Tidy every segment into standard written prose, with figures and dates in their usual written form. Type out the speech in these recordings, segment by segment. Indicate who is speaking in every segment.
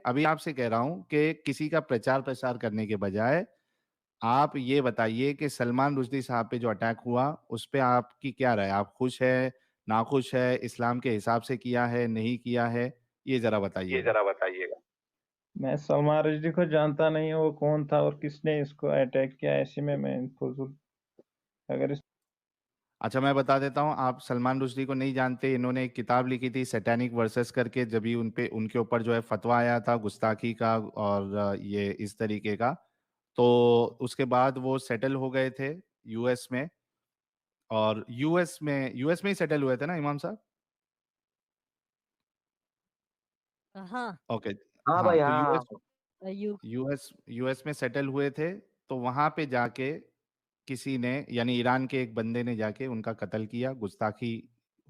Speaker 1: ابھی آپ سے کہہ رہا ہوں کہ کسی کا پرچار پرسار کرنے کے بجائے آپ یہ بتائیے کہ سلمان رشدی صاحب پہ جو اٹیک ہوا اس پہ آپ کی کیا رائے؟ آپ خوش ہے، ناخوش ہے، اسلام کے حساب سے کیا ہے، نہیں کیا ہے؟ یہ ذرا بتائیے گا۔
Speaker 2: میں سلمان رشدی کو جانتا نہیں ہوں وہ کون تھا اور کس نے اس کو اٹیک کیا، ایسے میں فضول اگر اس
Speaker 1: اچھا میں بتا دیتا ہوں، آپ سلمان رشدی کو نہیں جانتے، انہوں نے ایک کتاب لکھی تھی سیٹینک ورسز کر کے، جبھی ان کے اوپر جو ہے فتویٰ آیا تھا گستاخی کا اور یہ اس طریقے کا، تو اس کے بعد وہ سیٹل ہو گئے تھے یو ایس میں، اور یو ایس میں ہی سیٹل ہوئے تھے نا امام صاحب؟
Speaker 3: ہاں
Speaker 1: اوکے،
Speaker 4: ہاں
Speaker 1: ہاں
Speaker 4: بھائی،
Speaker 1: تو
Speaker 4: ہاں
Speaker 3: یو
Speaker 1: یو ایس میں سیٹل ہوئے تھے، تو وہاں پہ جا کے کسی نے یعنی ایران کے ایک بندے نے جا کے ان کا قتل کیا، گستاخی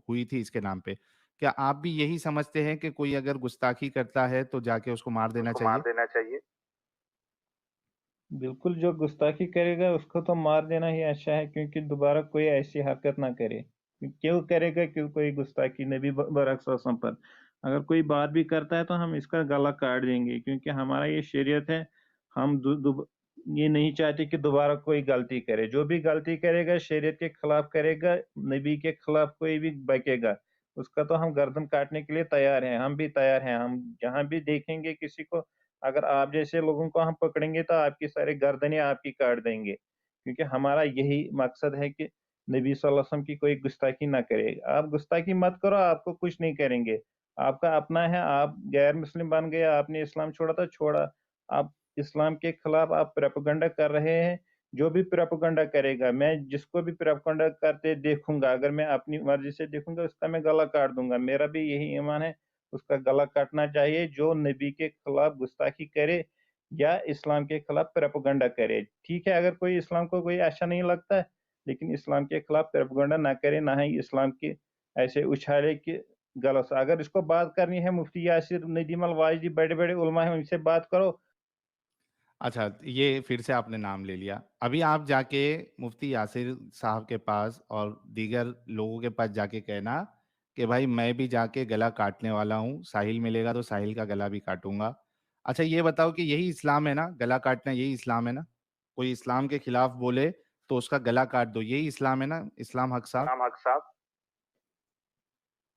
Speaker 1: ہوئی تھی اس کے نام پہ۔ کیا آپ بھی یہی سمجھتے ہیں کہ کوئی اگر گستاخی کرتا ہے تو جا کے اس کو مار دینا چاہیے؟
Speaker 2: بالکل جو گستاخی کرے گا اس کو تو مار دینا ہی اچھا ہے، کیونکہ دوبارہ کوئی ایسی حرکت نہ کرے۔ کیوں کرے گا کہ کوئی گستاخی نبی برک صلی اللہ علیہ وسلم پر اگر کوئی بات بھی کرتا ہے تو ہم اس کا گلا کاٹ دیں گے، کیونکہ ہمارا یہ شریعت ہے۔ ہم یہ نہیں چاہتے کہ دوبارہ کوئی غلطی کرے، جو بھی غلطی کرے گا شریعت کے خلاف کرے گا، نبی کے خلاف کوئی بھی بکے گا، اس کا تو ہم گردن کاٹنے کے لیے تیار ہیں، ہم بھی تیار ہیں۔ ہم جہاں بھی دیکھیں گے کسی کو، اگر آپ جیسے لوگوں کو ہم پکڑیں گے تو آپ کی ساری گردنیں آپ کی کاٹ دیں گے، کیونکہ ہمارا یہی مقصد ہے کہ نبی صلی اللہ علیہ وسلم کی کوئی گستاخی نہ کرے۔ آپ گستاخی مت کرو، آپ کو کچھ نہیں کریں گے، آپ کا اپنا ہے، آپ غیر مسلم بن گئے، آپ نے اسلام چھوڑا تو چھوڑا، آپ اسلام کے خلاف آپ پروپیگنڈا کر رہے ہیں۔ جو بھی پروپیگنڈا کرے گا، میں جس کو بھی پروپیگنڈا کرتے دیکھوں گا، اگر میں اپنی مرضی سے دیکھوں گا، اس کا میں گلا کاٹ دوں گا۔ میرا بھی یہی ایمان ہے، اس کا گلا کاٹنا چاہیے جو نبی کے خلاف گستاخی کرے یا اسلام کے خلاف پروپیگنڈا کرے۔ ٹھیک ہے، اگر کوئی اسلام کو کوئی اچھا نہیں لگتا ہے، لیکن اسلام کے خلاف پروپیگنڈا نہ کرے، نہ ہی اسلام کے ایسے اچھالے کہ غلط۔ اگر اس کو بات کرنی ہے، مفتی یاسر ندیم الواجدی بڑے بڑے علماء ہیں، ان سے بات کرو۔
Speaker 1: اچھا یہ پھر سے آپ نے نام لے لیا، ابھی آپ جا کے مفتی یاسر صاحب کے پاس اور دیگر لوگوں کے پاس جا کے کہنا کہ بھائی میں بھی جا کے گلا کاٹنے والا ہوں، ساحل ملے گا تو ساحل کا گلا بھی کاٹوں گا۔ اچھا یہ بتاؤ کہ یہی اسلام ہے نا؟ گلا کاٹنا یہی اسلام ہے نا؟ کوئی اسلام کے خلاف بولے تو اس کا گلا کاٹ دو، یہی اسلام ہے نا اسلام حق صاحب؟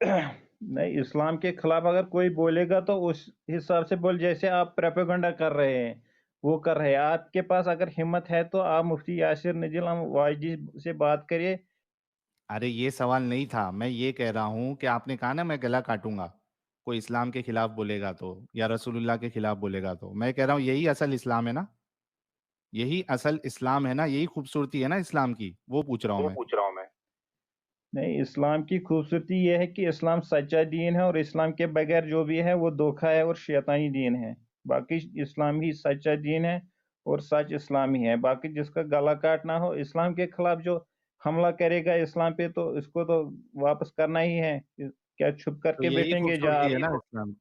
Speaker 2: نہیں، اسلام کے خلاف اگر کوئی بولے گا تو اس حساب سے بول، جیسے آپ پروپیگنڈا کر رہے ہیں وہ کر رہے ہیں۔ آپ کے پاس اگر ہمت ہے تو آپ مفتی یاسر ندیم الواجدی سے بات کریے۔
Speaker 1: ارے یہ سوال نہیں تھا، میں یہ کہہ رہا ہوں کہ آپ نے کہا نا میں گلا کاٹوں گا کوئی اسلام کے خلاف بولے گا تو، یا رسول اللہ کے خلاف بولے گا تو، میں کہہ رہا ہوں یہی اصل اسلام ہے نا؟ یہی اصل اسلام ہے نا؟ یہی خوبصورتی ہے نا اسلام کی؟ وہ پوچھ رہا ہوں میں۔
Speaker 2: نہیں، اسلام کی خوبصورتی یہ ہے کہ اسلام سچا دین ہے، اور اسلام کے بغیر جو بھی ہے وہ دھوکہ ہے اور شیطانی دین ہے۔ باقی اسلام ہی سچا دین ہے اور سچ اسلام ہی ہے۔ باقی جس کا گلا کاٹنا ہو، اسلام کے خلاف جو حملہ کرے گا اسلام پہ تو اس کو تو واپس کرنا ہی ہے، کیا چھپ کر
Speaker 1: تو
Speaker 2: کے
Speaker 1: یہی
Speaker 2: بیٹھیں گے جا
Speaker 1: خوبصورتی ہے نا اسلام،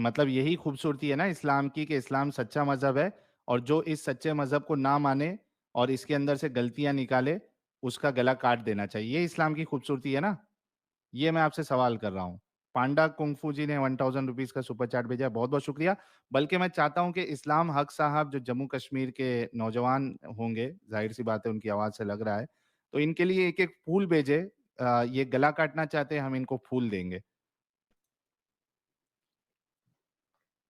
Speaker 1: مطلب یہی خوبصورتی ہے نا اسلام کی کہ اسلام سچا مذہب ہے، اور جو اس سچے مذہب کو نہ مانے اور اس کے اندر سے غلطیاں نکالے اس کا گلا کاٹ دینا چاہیے، یہ اسلام کی خوبصورتی ہے نا؟ یہ میں آپ سے سوال کر رہا ہوں۔ پانڈا کنگفو جی نے 1000 روپیز کا سپر چیٹ بھیجا، بہت بہت شکریہ۔ بلکہ میں چاہتا ہوں کہ اسلام حق صاحب جو جموں کشمیر کے نوجوان ہوں گے، ظاہر سی بات ہے ان کی آواز سے لگ رہا ہے، تو ان کے لیے ایک ایک پھول بھیجے، یہ گلا کاٹنا چاہتے ہیں، ہم ان کو پھول دیں گے۔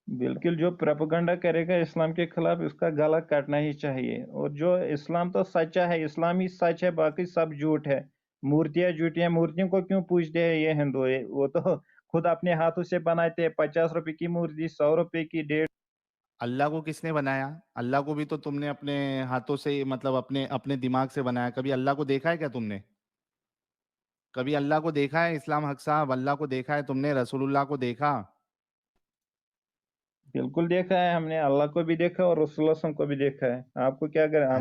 Speaker 2: بالکل، جو پروپیگنڈا کرے گا اسلام کے خلاف اس کا گلا کاٹنا ہی چاہیے۔ اور جو اسلام تو سچا ہے، اسلام ہی سچ ہے، باقی سب جھوٹ ہے۔ مورتیاں جھوٹی ہیں، مورتیوں کو کیوں پوجتے ہیں یہ ہندو؟ وہ تو خود اپنے ہاتھوں سے بناتے ہیں، 50 روپے کی مورتی، 100 روپے کی، 150۔
Speaker 1: اللہ کو کس نے بنایا؟ اللہ کو بھی تو تم نے اپنے ہاتھوں سے، مطلب اپنے دماغ سے بنایا۔ کبھی اللہ کو دیکھا ہے کیا تم نے؟ کبھی اللہ کو دیکھا ہے اسلام حق صاحب؟ اللہ کو دیکھا ہے تم نے؟ رسول اللہ کو دیکھا؟
Speaker 2: بالکل دیکھا ہے، ہم نے اللہ کو بھی دیکھا اور رسول اللہ صلی اللہ علیہ وسلم کو بھی دیکھا ہے۔ آپ کو کیا کریں،
Speaker 1: ہیں؟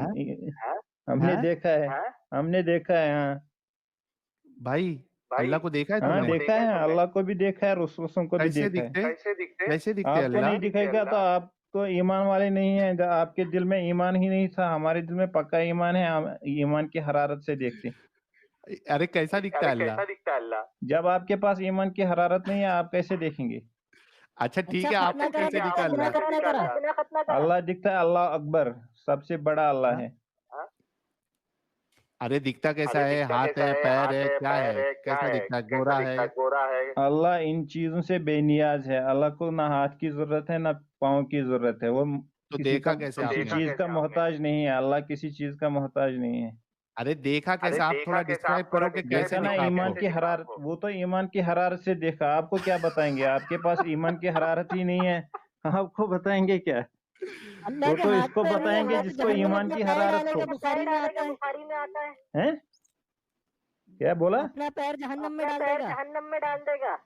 Speaker 2: ہم نے
Speaker 1: ہیں؟
Speaker 2: دیکھا ہے، ہم نے دیکھا ہے، ہاں
Speaker 1: بھائی اللہ کو دیکھا ہے تم
Speaker 2: ہاں
Speaker 1: نے؟
Speaker 2: دیکھا ہے، اللہ کو بھی دیکھا ہے، رسول اللہ صلی اللہ علیہ وسلم کو بھی
Speaker 1: کیسے
Speaker 2: دیکھا ہے۔
Speaker 1: دکھتے؟ کیسے دکھتے
Speaker 2: آپ کو نہیں
Speaker 1: اللہ؟
Speaker 2: دکھے گا تو آپ تو ایمان والے نہیں ہیں، آپ کے دل میں ایمان ہی نہیں تھا، ہمارے دل میں پکا ایمان ہے، ہم ایمان کی حرارت سے دیکھتے ہیں۔
Speaker 1: ارے کیسا دکھتا ہے اللہ؟
Speaker 2: جب آپ کے پاس ایمان کی حرارت نہیں ہے، آپ کیسے دیکھیں گے؟
Speaker 1: अच्छा ठीक
Speaker 3: अच्छा
Speaker 1: है,
Speaker 3: खतना
Speaker 1: आपको
Speaker 3: करा
Speaker 1: कैसे
Speaker 3: तो
Speaker 1: दिखा
Speaker 3: कितना
Speaker 1: अल्लाह?
Speaker 3: खतना करा?
Speaker 2: अल्लाह दिखता है, अल्लाह अकबर, सबसे बड़ा अल्लाह
Speaker 1: हाँ?
Speaker 2: है।
Speaker 1: अरे दिखता कैसा है? हाथ है, पैर है, क्या है? कैसा दिखता है? गोरा है?
Speaker 2: अल्लाह इन चीजों से बेनियाज है। अल्लाह को ना हाथ की जरूरत है, ना पाँव की जरूरत है। वो
Speaker 1: तो
Speaker 2: किसी
Speaker 1: देखा कैसे
Speaker 2: किसी
Speaker 1: आपने?
Speaker 2: चीज का मोहताज नहीं है। अल्लाह किसी चीज का मोहताज नहीं है।
Speaker 1: अरे देखा कैसे? आप थोड़ा डिस्क्राइब करो कि कैसे
Speaker 2: देखा ना,
Speaker 1: दिखा
Speaker 2: ईमान
Speaker 1: आपको?
Speaker 2: की हरारत, वो तो ईमान की हरारत से देखा। आपको क्या बताएंगे? आपके पास ईमान की हरारत ही नहीं है, आपको बताएंगे क्या?
Speaker 3: अल्लाह
Speaker 2: वो
Speaker 3: के
Speaker 2: तो
Speaker 3: हाथ
Speaker 2: इसको
Speaker 3: पैर नहीं है,
Speaker 2: बताएंगे
Speaker 3: वो तो
Speaker 2: जिसको
Speaker 3: जहन्नम में
Speaker 2: ईमान
Speaker 3: अपना
Speaker 2: की
Speaker 3: पैर
Speaker 2: हरारत
Speaker 3: डालेगा,
Speaker 2: हो।
Speaker 3: बुखारी में आता है।
Speaker 2: हैं? क्या बोला?
Speaker 3: अपना पैर जहन्नम में डाल देगा।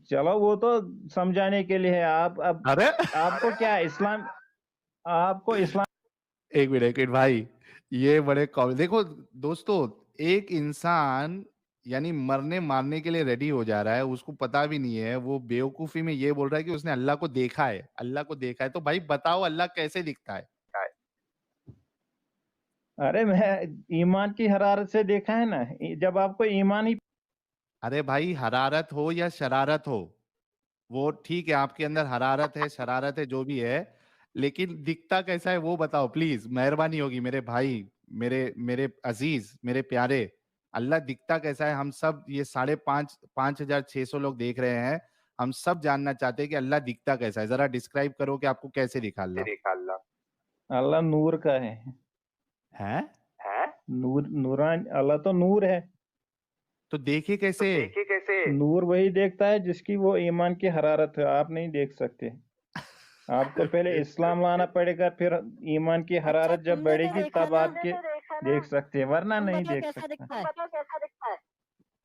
Speaker 2: चलो वो तो समझाने के लिए है। आप अब
Speaker 1: अरे
Speaker 2: आपको क्या इस्लाम, आपको इस्लाम
Speaker 1: एक मिनट भाई, ये बड़े देखो दोस्तों, एक इंसान यानी मरने मारने के लिए रेडी हो जा रहा है, उसको पता भी नहीं है, वो बेवकूफी में ये बोल रहा है कि उसने अल्लाह को देखा है, अल्लाह को देखा है। तो भाई बताओ अल्लाह कैसे दिखता है?
Speaker 2: अरे मैं ईमान की हरारत से देखा है ना। जब आपको ईमान ही
Speaker 1: अरे भाई हरारत हो या शरारत हो, वो ठीक है, आपके अंदर हरारत है, शरारत है, जो भी है, लेकिन दिखता कैसा है वो बताओ प्लीज, मेहरबानी होगी मेरे भाई, मेरे मेरे अजीज, मेरे प्यारे। अल्लाह दिखता कैसा है? हम सब ये 5,600 लोग देख रहे हैं, हम सब जानना चाहते हैं कि अल्लाह दिखता कैसा है। जरा डिस्क्राइब करो कि आपको कैसे दिखा अल्लाह?
Speaker 2: अल्लाह नूर का है।
Speaker 1: है?
Speaker 2: नूर, नूरान, अल्लाह तो नूर है।
Speaker 1: तो देखे कैसे?
Speaker 2: नूर वही देखता है जिसकी वो ईमान की हरारत है। आप नहीं देख सकते। आपको पहले इस्लाम लाना पड़ेगा, फिर ईमान की
Speaker 3: अच्छा
Speaker 2: हरारत जब
Speaker 3: तुमने तो
Speaker 2: बढ़ेगी
Speaker 3: देखा
Speaker 2: तब
Speaker 3: ना,
Speaker 2: आपके देख सकते हैं, वरना
Speaker 3: तुम
Speaker 2: नहीं
Speaker 3: बताओ
Speaker 2: देख
Speaker 3: कैसा
Speaker 2: सकता।
Speaker 3: दिखता है?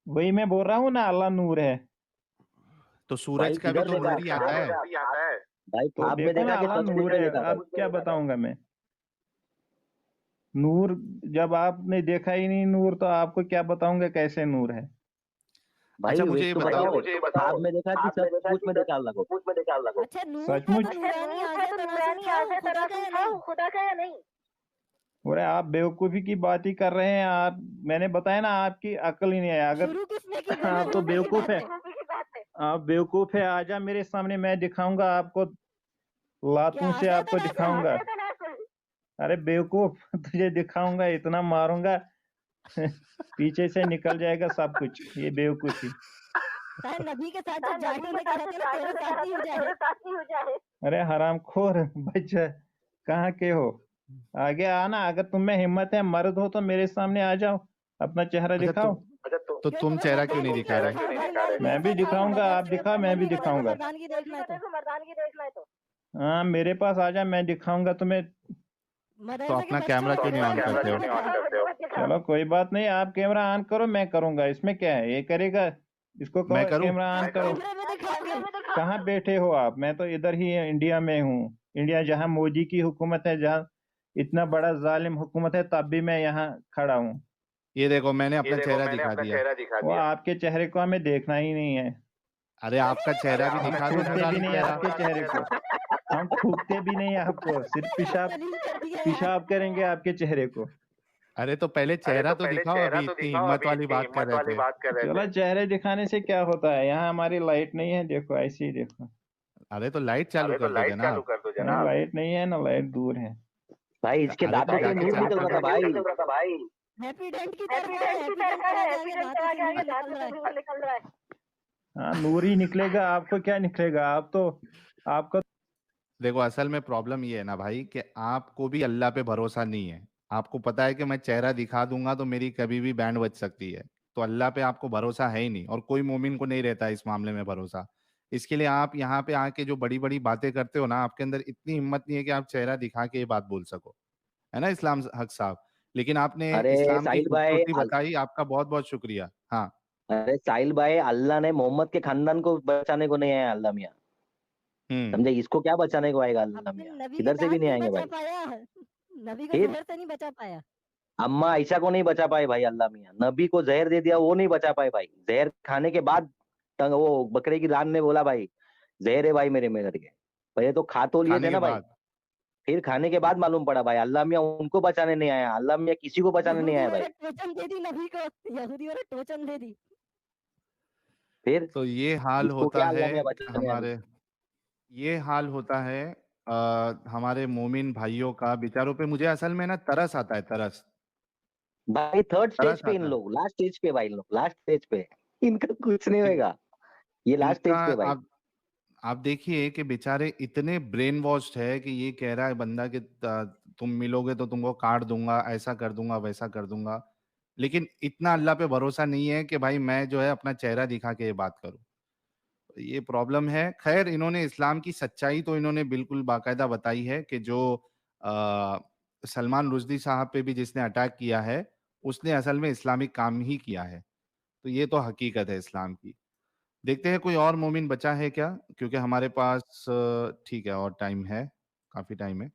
Speaker 2: वही मैं बोल रहा हूँ ना, अल्लाह नूर है।
Speaker 1: तो
Speaker 4: भाई
Speaker 1: सूरज का भी
Speaker 4: किधर
Speaker 1: तो
Speaker 4: देखा?
Speaker 1: नूर ही आता है।
Speaker 4: भाई
Speaker 2: तो
Speaker 4: ख्वाब में
Speaker 2: देखो ना,
Speaker 4: देखा कि
Speaker 2: अल्लाह
Speaker 4: सच में
Speaker 2: नूर है।
Speaker 4: देखा भाई?
Speaker 2: अब क्या बताऊंगा मैं? नूर, जब आपने देखा ही नहीं नूर, तो आपको क्या बताऊंगा कैसे नूर है?
Speaker 1: अच्छा
Speaker 4: भाई
Speaker 1: मुझे
Speaker 4: एक
Speaker 1: ये
Speaker 4: तो
Speaker 1: बताओ,
Speaker 4: बताओ, ख्वाब में देखा कि सचमुच में देखा अल्लाह को?
Speaker 3: अच्छा नूर था
Speaker 2: सचमुच?
Speaker 3: तो नूरानी आज़ा तनासुर था, वो खुदा का या नहीं?
Speaker 2: अरे आप बेवकूफी की बात ही कर रहे हैं। आप, मैंने बताया ना, आपकी अकल ही नहीं है। अगर
Speaker 3: शुरू किसने की
Speaker 2: आप तो बेवकूफ है, आप बेवकूफ है। आजा मेरे सामने, मैं दिखाऊंगा आपको,
Speaker 3: क्या
Speaker 2: लातों से
Speaker 3: आज़ा
Speaker 2: आपको
Speaker 3: तनासुर?
Speaker 2: दिखाऊंगा। अरे बेवकूफ, तुझे दिखाऊंगा, इतना मारूंगा पीछे से निकल जाएगा सब कुछ। ये बेवकूफी।
Speaker 3: शायद नबी के साथ जब जाहिल लेके रहते ना तेरे साथी हो जाए।
Speaker 2: अरे हरामखोर बच्चा, कहाँ के हो? आगे आना, अगर तुम में हिम्मत है, मर्द हो तो मेरे सामने आ जाओ, अपना चेहरा
Speaker 1: अच्छा
Speaker 2: दिखाओ।
Speaker 1: तो
Speaker 3: क्यों
Speaker 1: तुम
Speaker 3: तुम्हें
Speaker 1: चेहरा क्यों नहीं
Speaker 3: मर्दानगी
Speaker 1: दिखा रहे?
Speaker 3: दिखाओ?
Speaker 2: मैं भी दिखाऊंगा, आप दिखाओ, मैं भी दिखाऊंगा।
Speaker 3: मर्दानगी देखना है तो
Speaker 2: हाँ, मेरे पास आ जा, मैं दिखाऊंगा तुम्हें।
Speaker 1: तो
Speaker 3: मदरसे के
Speaker 1: अपना
Speaker 3: बच्चों
Speaker 1: कैमरा
Speaker 3: को
Speaker 1: क्यों नहीं ऑन करते हो?
Speaker 2: चलो कोई बात नहीं, आप कैमरा ऑन करो, मैं करूंगा। इसमें क्या है, ये करेगा। इसको
Speaker 1: मैं
Speaker 2: कहो
Speaker 1: करूं?
Speaker 2: कैमरा ऑन करो।
Speaker 3: कैमरे में दिखाओगे?
Speaker 2: कहाँ बैठे हो आप? मैं तो इधर ही इंडिया में हूँ। इंडिया जहाँ मोदी की हुकूमत है, जहाँ इतना बड़ा जालिम हुकूमत है, तब भी मैं यहाँ खड़ा हूँ।
Speaker 1: ये देखो मैंने अपना चेहरा दिखा दिया।
Speaker 2: वो आपके चेहरे को हमें देखना ही नहीं है।
Speaker 1: अरे आपका चेहरा भी
Speaker 2: हम
Speaker 1: दिखा दो,
Speaker 2: थूकते भी
Speaker 1: नूरानी
Speaker 2: नहीं
Speaker 1: चेहरा।
Speaker 2: आपके चेहरे को, हम थूकते भी नहीं आपको, सिर्फ पेशाब
Speaker 3: दलील कर दिया यार।
Speaker 2: पेशाब करेंगे आपके चेहरे को।
Speaker 1: अरे तो पहले चेहरा तो दिखाओ, अभी इतनी हिम्मत वाली बात कर रहे थे।
Speaker 2: चलो, चेहरे दिखाने से क्या होता है? यहाँ हमारी लाइट नहीं है, देखो ऐसे ही देखो।
Speaker 1: अरे तो लाइट चालू कर दो जनाब।
Speaker 2: नहीं, लाइट नहीं है ना, लाइट दूर है।
Speaker 4: भाई इसके
Speaker 1: अरे तो
Speaker 4: दांतों से
Speaker 1: जाके
Speaker 4: नूर
Speaker 1: चालू
Speaker 4: निकल
Speaker 1: कर
Speaker 4: रहा था
Speaker 1: दो।
Speaker 4: भाई।
Speaker 3: हैप्पी डेंट की तरह है, हैप्पी डेंट के आगे दांतों से नूर निकल रहा है।
Speaker 2: हाँ, नूर ही निकलेगा, आपको क्या निकलेगा? आप तो, आपका
Speaker 1: देखो असल में प्रॉब्लम ये है ना भाई कि आपको भी अल्लाह पे भरोसा नहीं है। आपको पता है कि मैं चेहरा दिखा दूंगा तो मेरी कभी भी बैंड बज सकती है। तो अल्लाह पे आपको भरोसा है ही नहीं, और कोई मोमिन को नहीं रहता इस मामले में भरोसा। इसके लिए आप यहाँ पे आके जो बड़ी बड़ी बातें करते हो ना, आपके अंदर इतनी हिम्मत नहीं है कि आप चेहरा दिखा के ये बात बोल सको, है ना इस्लाम हक साहब? लेकिन आपने
Speaker 4: अरे
Speaker 1: इस्लाम की
Speaker 4: साहिल भाई,
Speaker 1: खूबसूरती बताई, आपका बहुत बहुत शुक्रिया। हाँ।
Speaker 4: अरे साहिल भाई, अल्लाह ने मोहम्मद के खानदान को बचाने को नहीं आया अल्लाह मियाँ। समझे? इसको क्या बचाने को आएगा अल्लाह
Speaker 3: अपने
Speaker 4: मियाँ?
Speaker 3: नबी की
Speaker 4: किधर से भी
Speaker 3: जान
Speaker 4: नहीं
Speaker 3: नहीं
Speaker 4: आएंगे
Speaker 3: बचा
Speaker 4: भाई।
Speaker 3: पाया, नबी को
Speaker 4: फिर
Speaker 3: जहर से नहीं बचा पाया।
Speaker 4: अम्मा आयशा को नहीं बचा पाए भाई अल्लाह मियाँ। नबी को जहर दे दिया, वो नहीं बचा पाए भाई। जहर खाने के बाद वो बकरे की रान ने बोला भाई जहर है भाई मेरे में करके। पहले तो खा तो लिए
Speaker 1: खाने
Speaker 4: थे
Speaker 1: के
Speaker 4: ना भाई,
Speaker 1: बाद?
Speaker 4: फिर खाने के बाद मालूम पड़ा भाई अल्लाह मियाँ उनको बचाने नहीं आया। अल्लाह मियाँ किसी को बचाने नहीं
Speaker 3: यहूदियों
Speaker 4: आया
Speaker 3: ने
Speaker 4: भाई।
Speaker 3: टोचन दे दी नबी को, यहूदियों ने टोचन दे दी।
Speaker 4: फिर
Speaker 1: तो ये हाल
Speaker 4: इसको
Speaker 1: होता
Speaker 4: क्या
Speaker 1: है
Speaker 4: अल्लाह मियाँ बचाने आया?
Speaker 1: हमारे ये हाल होता है हमारे मोमिन भाइयों का, बेचारों पे मुझे असल में ना तरस आता है, तरस
Speaker 4: भाई थर्ड स्टेज
Speaker 1: तरस
Speaker 4: पे इन
Speaker 1: आता है।
Speaker 4: लोग, लास्ट स्टेज पे भाई, इन लोग लास्ट स्टेज पे इनका कुछ नहीं
Speaker 1: इन
Speaker 4: होएगा, ये लास्ट
Speaker 1: इनका
Speaker 4: स्टेज पे भाई।
Speaker 1: आप देखिए कि बेचारे इतने ब्रेन वॉश्ड है कि ये कह रहा है बंदा कि तुम मिलोगे तो तुमको काट दूंगा, ऐसा कर दूंगा, वैसा कर दूंगा, लेकिन इतना अल्लाह पे भरोसा नहीं है कि भाई मैं जो है अपना चेहरा दिखा के ये बात करूं। तो ये प्रॉब्लम है। खैर, इन्होंने इस्लाम की सच्चाई तो इन्होंने बिल्कुल बाकायदा बताई है कि जो आ, सलमान रुश्दी साहब पे भी जिसने अटैक किया है, उसने असल में इस्लामिक काम ही किया है। तो ये तो हकीकत है इस्लाम की। देखते हैं कोई और मोमिन बचा है क्या, क्योंकि हमारे पास ठीक है और टाइम है, काफी टाइम है।